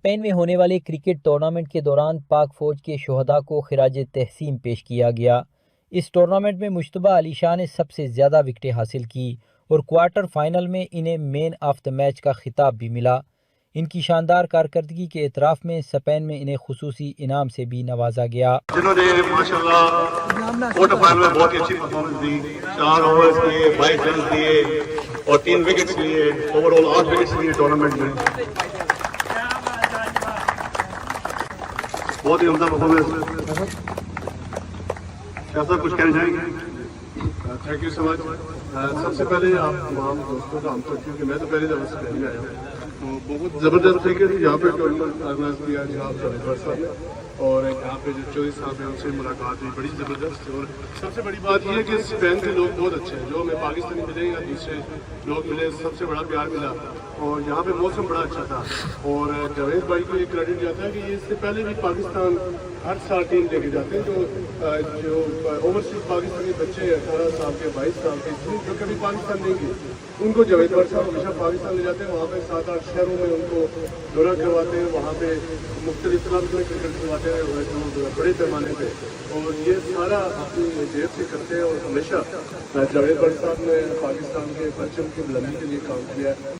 Spain میں ہونے والے کرکٹ ٹورنامنٹ کے دوران پاک فوج کے شہداء کو خراج تحسین پیش کیا گیا۔ اس ٹورنامنٹ میں مشتبہ علی شاہ نے سب سے زیادہ وکٹیں حاصل کی اور کوارٹر فائنل میں انہیں مین آف دا میچ کا خطاب بھی ملا۔ ان کی شاندار کارکردگی کے اعتراف میں اسپین میں انہیں خصوصی انعام سے بھی نوازا گیا۔ جنہوں نے ماشاءاللہ کوارٹر فائنل میں بہت ہی اچھی پرفارمنس دی، 4 اوورز کیے، 22 رنز دیے اور 3 وکٹس لیے، اوور آل 8 وکٹس لیے ٹورنامنٹ میں۔ بہت ہی عمدہ پرفارمنس۔ ایسا کچھ کہنا چاہیں گے؟ تھینک یو سو مچ۔ سب سے پہلے آپ تمام دوستوں کا ہم سب، کیونکہ میں تو پہلے دفعہ سے پہلے آیا ہوں، تو بہت زبردست طریقے سے یہاں پہ ٹورنامنٹ آرگنائز کیا جناب جاوید صاحب نے، اور یہاں پہ جو چودھری صاحب ہیں ان سے ملاقات ہوئی بڑی زبردست۔ اور سب سے بڑی بات یہ ہے کہ اسپین کے لوگ بہت اچھے ہیں، جو ہمیں پاکستانی ملے یا دوسرے لوگ ملے، سب سے بڑا پیار ملا، اور یہاں پہ موسم بڑا اچھا تھا۔ اور جاوید بھائی کو یہ کریڈٹ جاتا ہے کہ یہ اس سے پہلے بھی پاکستان ہر سال ٹیم لے کے جاتے ہیں، جو اوورسیز پاکستانی بچے 18 سال کے 22 سال کے جو کبھی پاکستان نہیں گئے، ان کو جاوید بھائی صاحب ہمیشہ پاکستان لے جاتے ہیں، وہاں پہ 7-8 شہروں میں ان کو دورہ کرواتے ہیں، وہاں پہ مختلف کلبs میں کرکٹ کرواتے ہیں جو بڑے پیمانے پہ، اور یہ سارا اپنی جیب سے کرتے ہیں، اور ہمیشہ جاوید بھائی صاحب نے پاکستان کے پرچم کی بلندی کے لیے کام کیا ہے۔